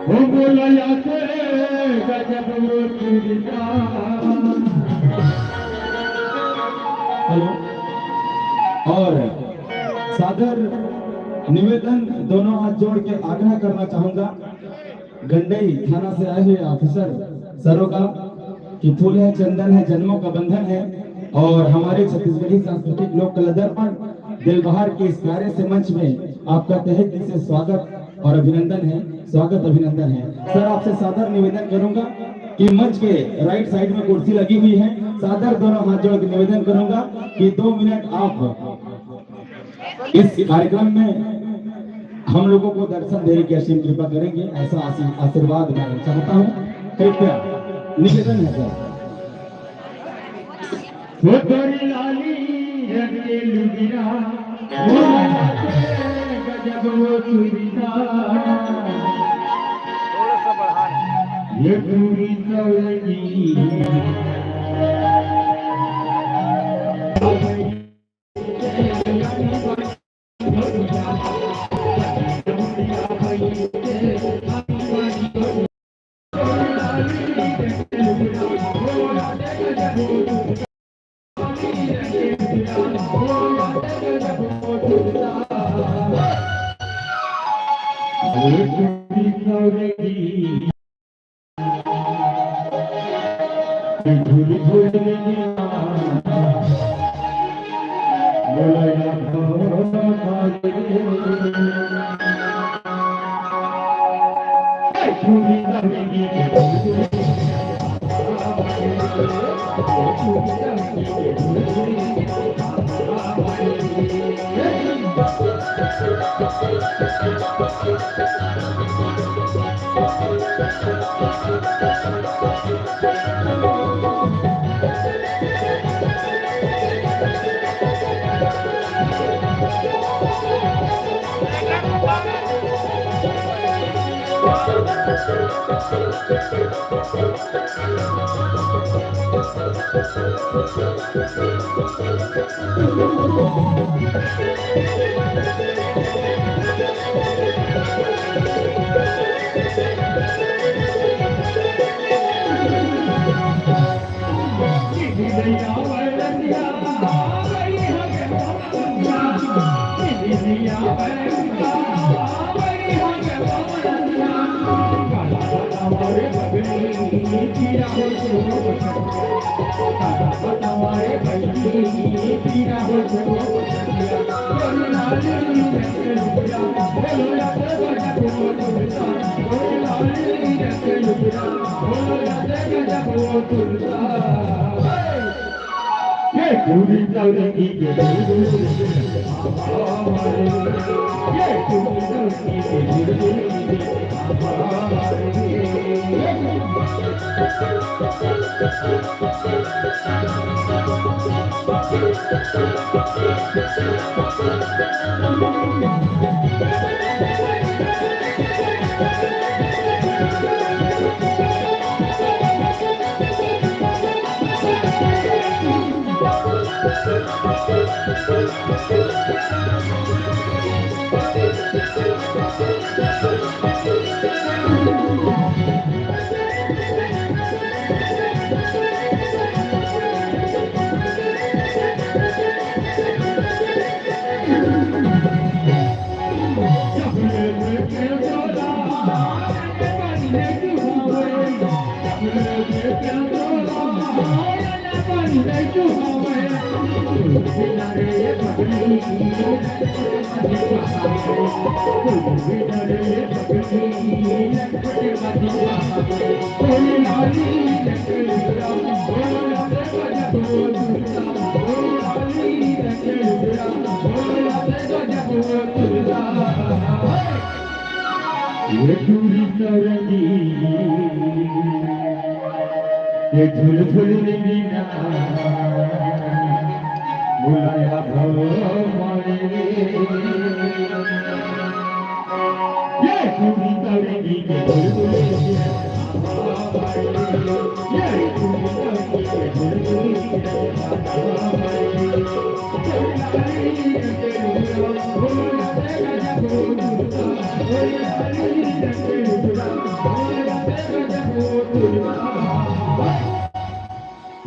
वो बोला जाते गजब वो चुरिता। हेलो। और सादर निवेदन दोनों हाथ जोड़ के आग्रह करना चाहूंगा गंडई थाना से आए हुए ऑफिसर सरों का कि फूल है, चंदन है, जन्मों का बंधन है और हमारे छत्तीसगढ़ी सांस्कृतिक लोक कला दर्पण दिलबहार के इस प्यारे से मंच में आपका तहे दिल से स्वागत और अभिनंदन है। स्वागत अभिनंदन है सर। आपसे सादर निवेदन करूंगा कि मंच के राइट साइड में कुर्सी लगी हुई है, सादर दोनों हाथ जोड़ के निवेदन करूंगा कि 2 मिनट आप इस कार्यक्रम में हम लोगों को दर्शन देने की असीम कृपा करेंगे, ऐसा आशीर्वाद मैं चाहता हूँ। कृपया निवेदन है सर। वो तोरी लाली रंगे लुगिरा, वो गजब वो चुरिता। ये पूरी सवलगी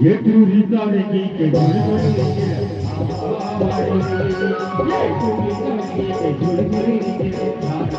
ये टूरी तारे के झुल झुल के ये टूरी तारे के झुल झुल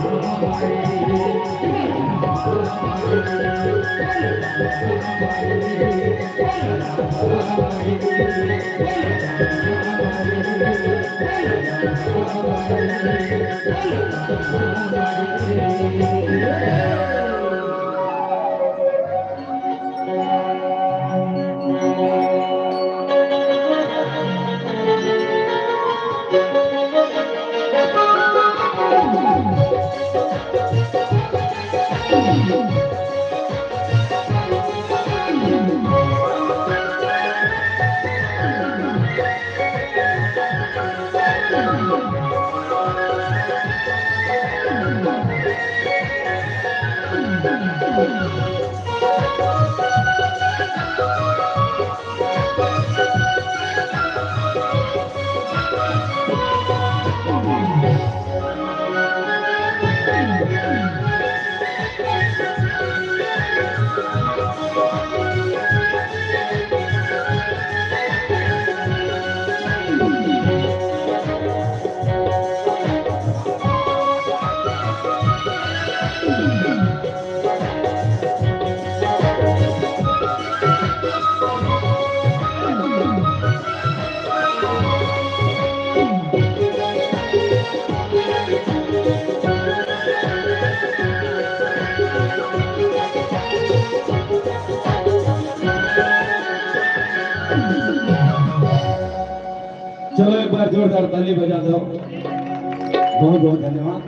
चलो एक बार जोरदार ताली बजा दो। बहुत बहुत धन्यवाद।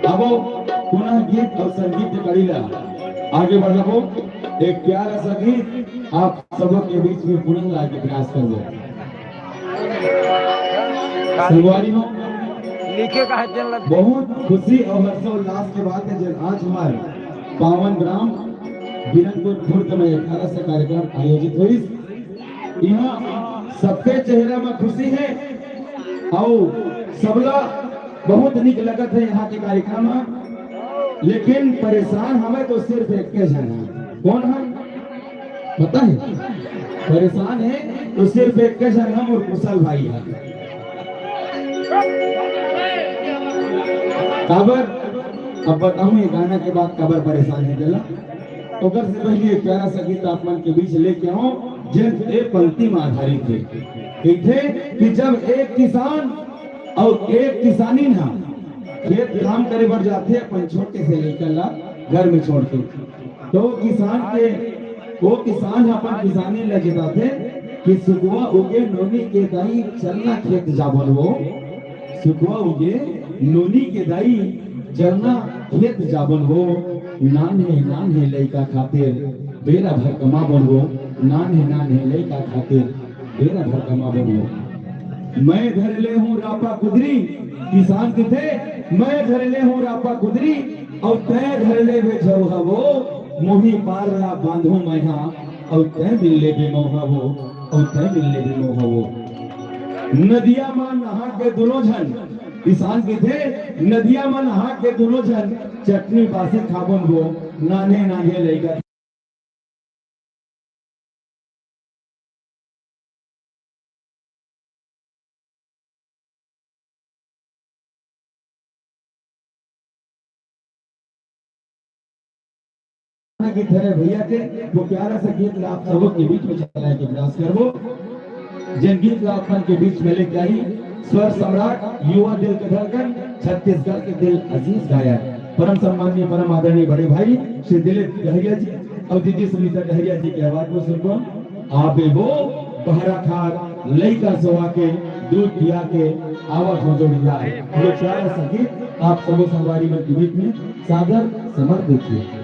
अब पुनः गीत और संगीत के कड़ीला आगे बढ़ो। एक प्यारा सा गीत आप सबों के बीच में पुनः लाने के प्रयास करो। संगवारी हो बहुत खुशी और हर्षोल्लास के बात है जब आज हमारे पावन ग्राम बीरनपुर खुर्द में 18 से कार्यक्रम आयोजित हुई। यहाँ सबके चेहरा में खुशी है और सबला बहुत निक लगत है यहाँ के कार्यक्रम में। लेकिन परेशान हमें तो सिर्फ एक के जन है। कौन है पता है? परेशान है तो सिर्फ एक के जन हम और कुशल भाई है। काबर अब बताऊं ये गाना के बाद काबर परेशान है जला तो घर से पहले एक प्यारा सा गीत आप मन के बीच लेके आऊं जिन एक पंक्ति में आधारित है कि जब एक किसान और एक किसानी ना खेत काम करे बढ़ जाते अपन छोटे से लेकर ला घर में छोड़ते तो वो किसान अपन किसानी लगे जाते कि सुखवा उगे नोनी के दाई चलना खेत जाबल वो सुखवा उगे नोनी के दाई चलना खेत जाबल वो नान है लड़का खातिर बेरा भर कमा बनवो नान है लड़का खातिर बेरा भर कमा बनवो। मैं धर ले हूँ रापा कुदरी किसान के थे मैं धर ले हूँ रापा कुदरी और तय धर ले वे जौहा वो मोही पार रहा बांधो मैं हाँ और तय मिल ले बे मोहा वो और तय मिल ले बे मोहा वो। नदिया मां नहा के दोनों जन किसान के थे नदिया में नहा के दोनों जन चटनी बासे खाबन वो नाने लड़का की तरह भैया के वो प्यारा सा गीत आप सबों के बीच में चलाए के प्रयास करबो। जिन गीत अपन के बीच में लेके आई स्वर सम्राट युवा दिल के धड़कन छत्तीसगढ़ के दिल अजीज गायक परम सम्मानीय परम आदरणीय बड़े भाई श्री दिलीप डहरिया जी और दीदी सुनीता डहरिया जी की आवाज को सुनको आबे वो बहरा खार लइका सोवा के दूध पिया के आवाज हो जोड़ी जाए। ये प्यारा संगीत आप सबों संगवारी में के बीच में सादर समर्पित किए।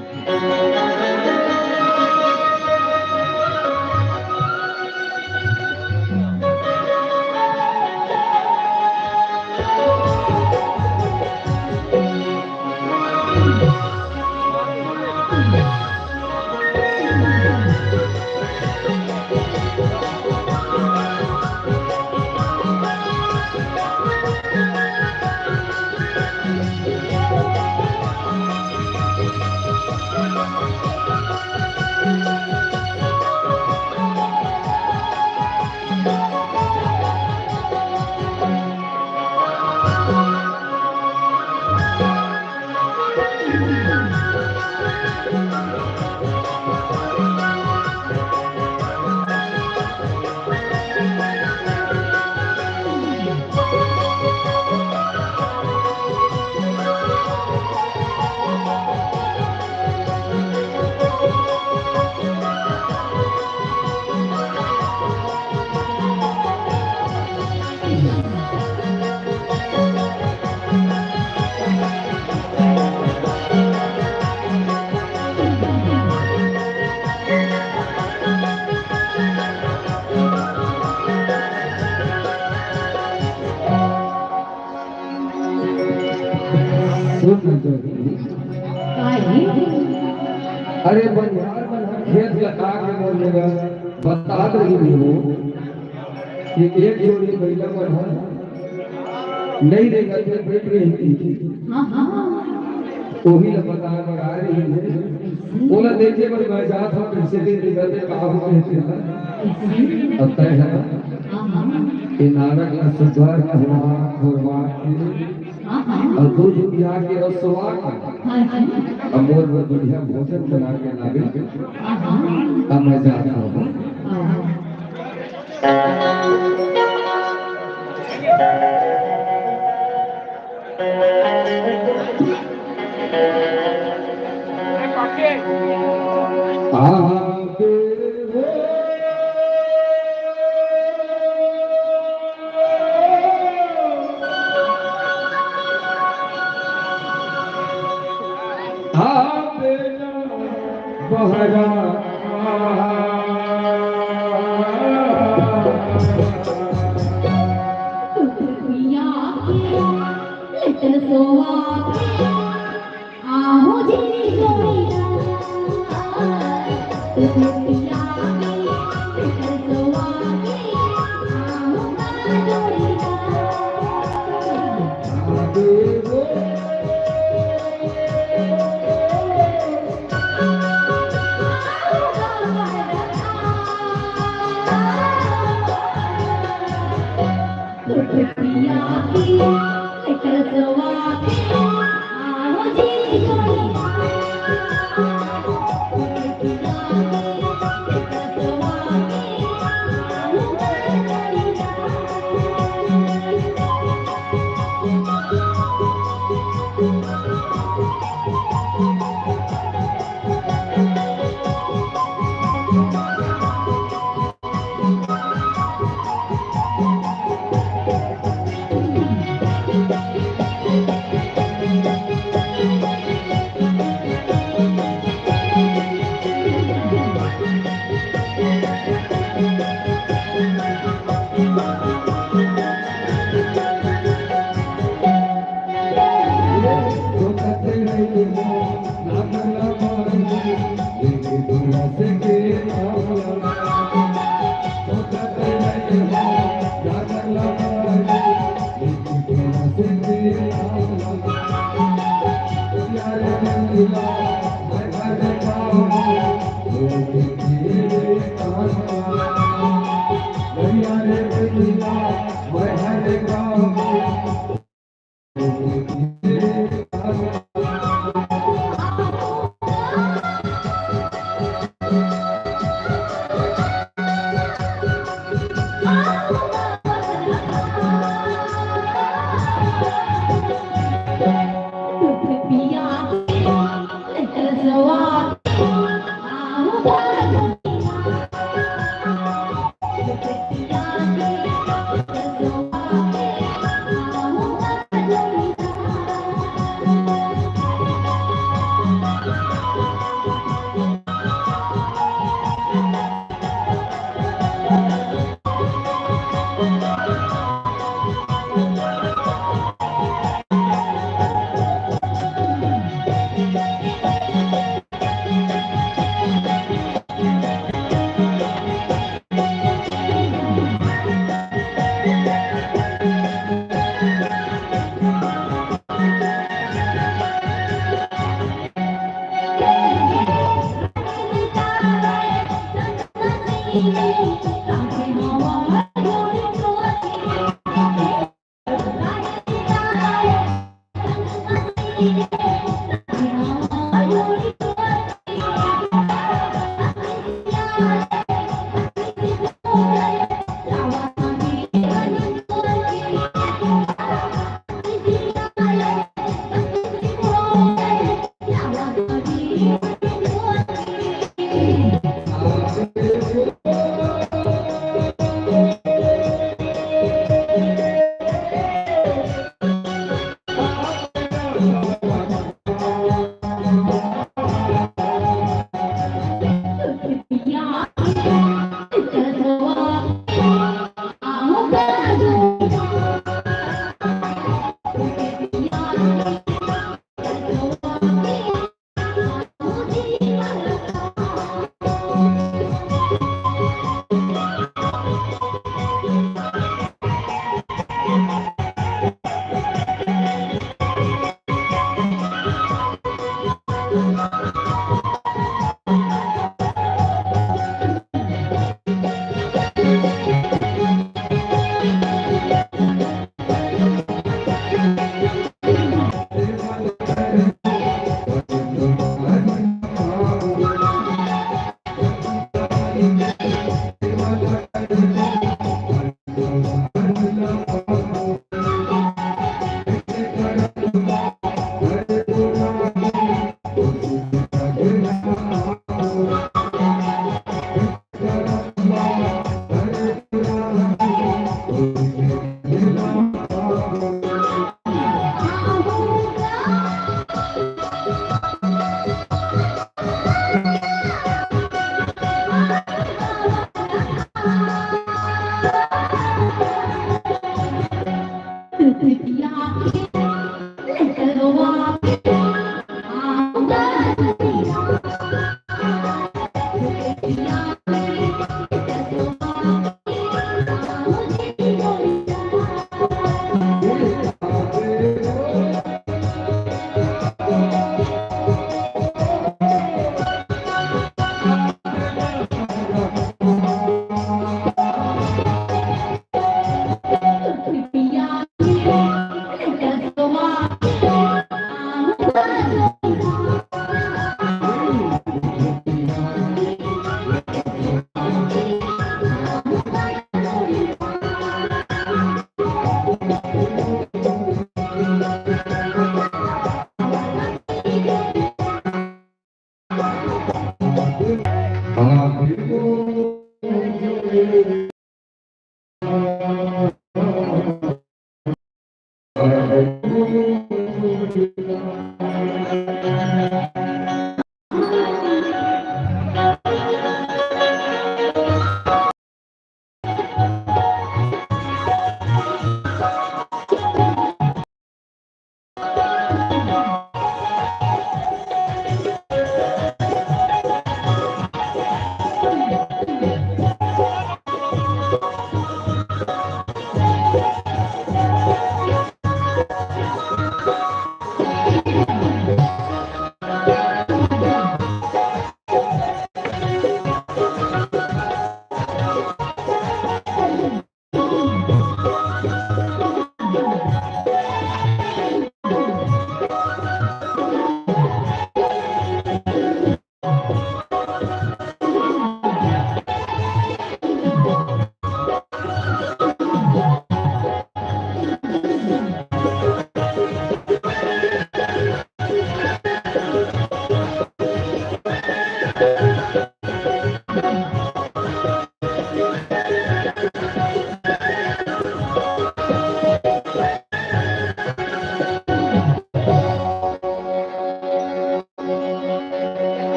गई। काहे? अरे बनिहार खेत लगा के बोलेगा बता रही हो कि एक जोड़ी महिला बढ़ा नहीं रहेगा तो बैठ रही थी। हाँ हाँ वही बता आ रही है। बोला देखिए बड़ी मैं जात हूँ कैसे दे देगा तो कहा हो कहते हैं अब तय है हाँ हाँ कि नारक का सुधार हुआ खुरवा और दूध पिया के और सुवा अब मोर में बढ़िया भोजन बना के लागे अब मैं जाता हूँ।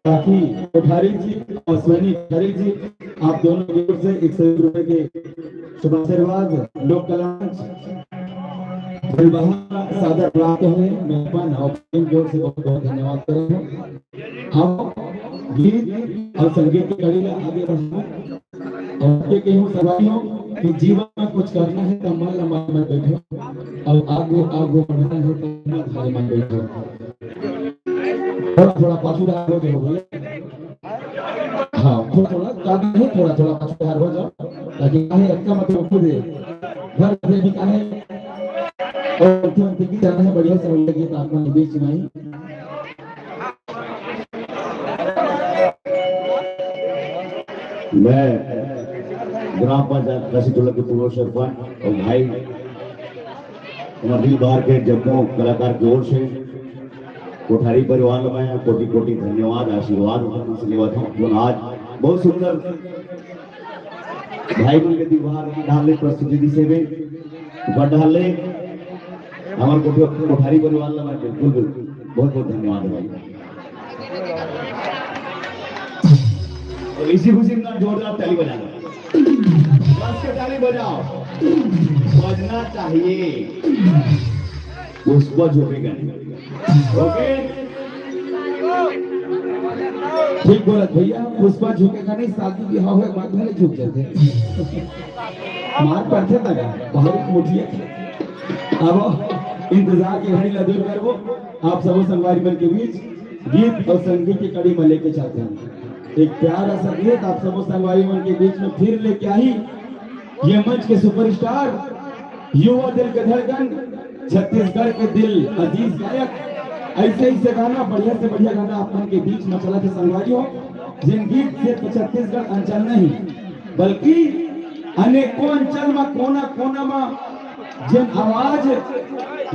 बाकी कोठारी जी और सोनी कोठारी जी, आप दोनों की ओर से 101 रुपए के शुभ आशीर्वाद लोक कला सादर प्राप्त हुए। मेहमान और की ओर से बहुत बहुत धन्यवाद करें। हम गीत और संगीत की कड़ी में आगे बढ़ना और ये कहूँ सवालियों कि जीवन में कुछ करना है तो मन लंबा में बैठो और आगे आगे बढ़ना है तो मन में बैठो। थोड़ा थोड़ा पाछूदार हो जाओ, हाँ थोड़ा थोड़ा ज्यादा नहीं, थोड़ा थोड़ा पाछूदार हो जाओ ताकि काहे अच्छा मतलब खुद घर से भी काहे और तुरंत की जाना है बढ़िया से लगी तो आपका बीच नहीं। मैं ग्राम पंचायत काशीटोला के पूर्व सरपंच और भाई दिल बाहर के जम्मू कलाकार की ओर से कोठारी परिवार में कोटि कोटि धन्यवाद आशीर्वाद जो आज बहुत सुंदर भाई बन के दीवार डाले प्रस्तुति दी से डाले हमारे कोठारी परिवार में बिल्कुल बहुत बहुत धन्यवाद भाई। और इसी खुशी में जोरदार ताली बजाओ, बस के ताली बजाओ, बजना चाहिए पुष्प झुकेगा। ओके ठीक बोला भैया, पुष्पा झुकेगा नहीं, शादी ब्याह हुए बाद में झुक जाते मार पड़ते तक बहुत मुठिए। अब इंतजार की घड़ी दूर कर वो आप सब संगवारी मन के बीच गीत और संगीत की कड़ी में लेके चाहते हैं। एक प्यारा सा गीत आप सब संगवारी मन के बीच में फिर लेके आई। ये मंच के सुपरस्टार, युवा दिल के धड़कन, छत्तीसगढ़ के दिल अजीज गायक, ऐसे ही से गाना बढ़िया से बढ़िया गाना आप मन के बीच में चला के संगवारियों, जिन गीत सिर्फ छत्तीसगढ़ अंचल नहीं बल्कि अनेकों अंचल में कोना कोना में जिन आवाज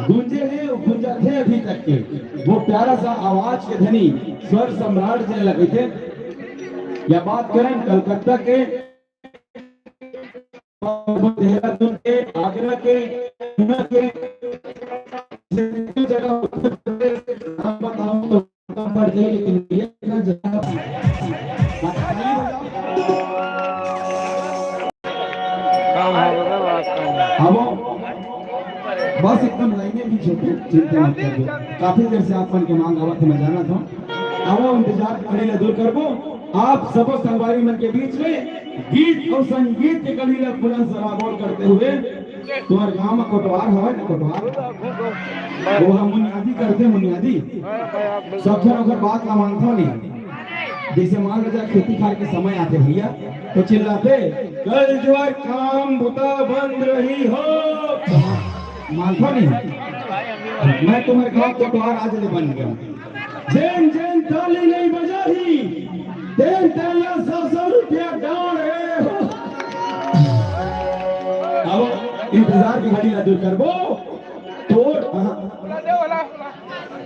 गूंजे हैं गूंजा थे अभी तक के, वो प्यारा सा आवाज के धनी स्वर सम्राट जो लगे थे। या बात करें कलकत्ता के, देहरादून के, आगरा के, जगह बताऊं तो पड़ जाए, लेकिन ये जगह बस एकदम लाइनें भी छोटे, चिंता मत करिए। काफी देर से आप मन के मांग आवत में जाना था, अब इंतजार कड़ी दूर करबो। आप सब संगवारी मन के बीच में गीत और संगीत के कड़ी बुलंद सराबोर करते हुए तुम्हारे गांव में कोटवार है ना, कोटवार वो हम मुनियादी करते हैं। मुनियादी सब अगर बात का मानता नहीं, जैसे मान लीजिए खेती खार के समय आते भैया तो चिल्लाते कल ज्वार काम बुता बंद रही हो, मानता नहीं। मैं तुम्हारे गांव कोटवार आज ले बन गया, जैन जैन ताली नहीं बजाही, तेल तालियां 100 रुपया डाल रहे हो। अब इंतजार की घड़ी दूर करबो, तो तोड़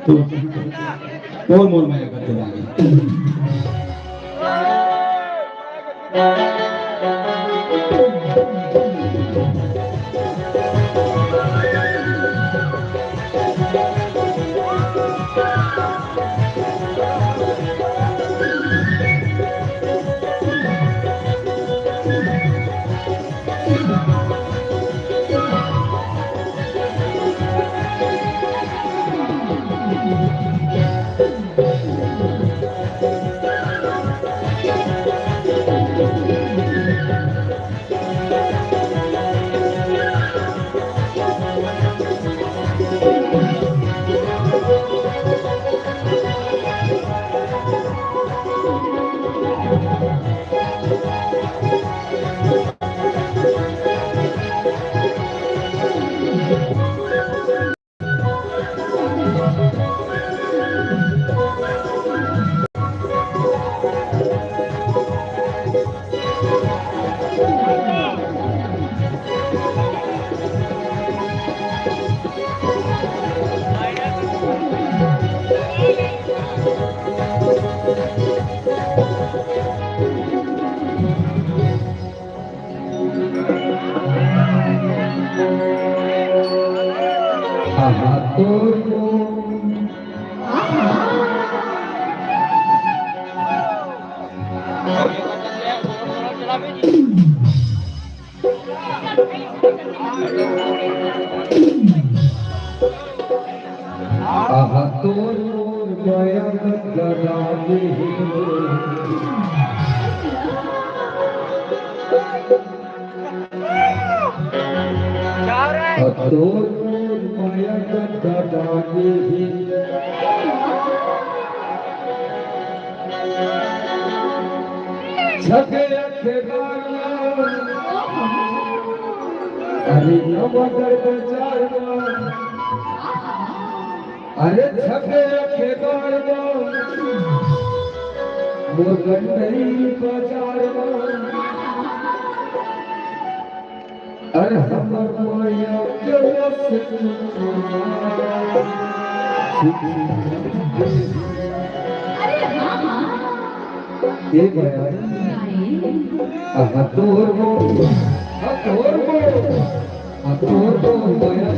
तो तोड़ मोर माया करते जाएंगे अरे छके खेदार मोगंडई बाजार अरे हमर माया जलस ये गया हतोर वो माया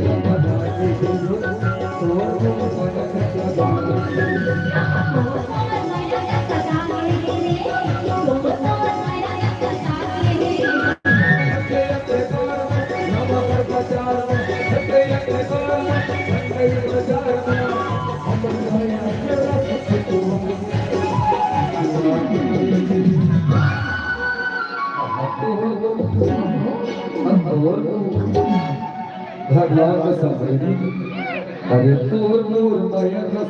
भगवान संभली अरे तोर मोर माया का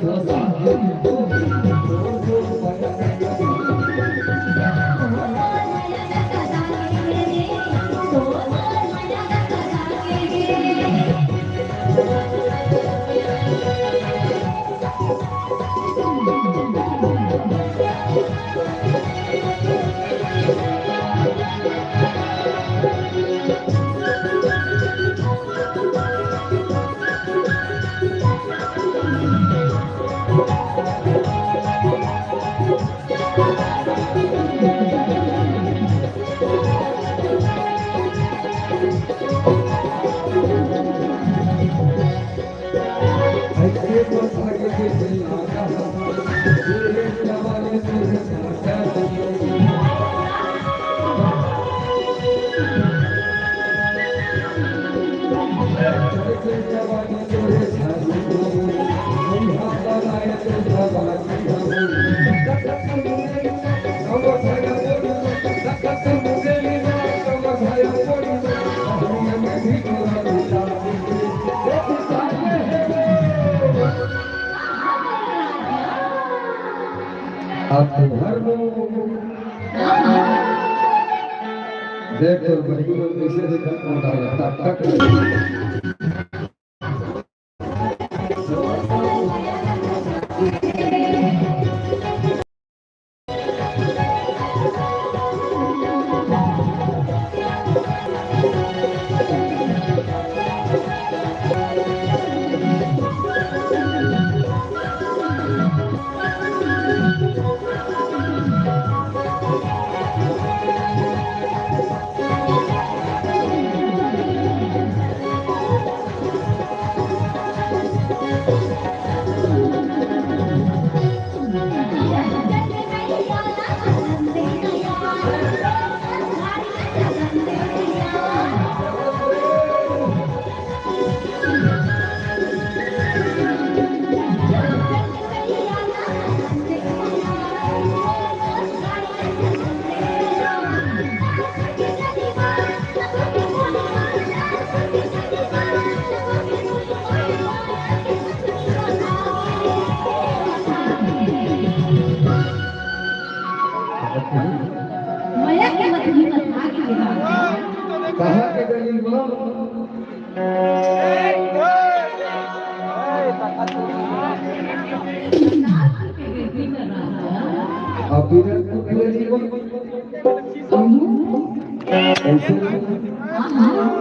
देखो बड़ी कैसे देखा अभी तक तो ऐसे हाँ हाँ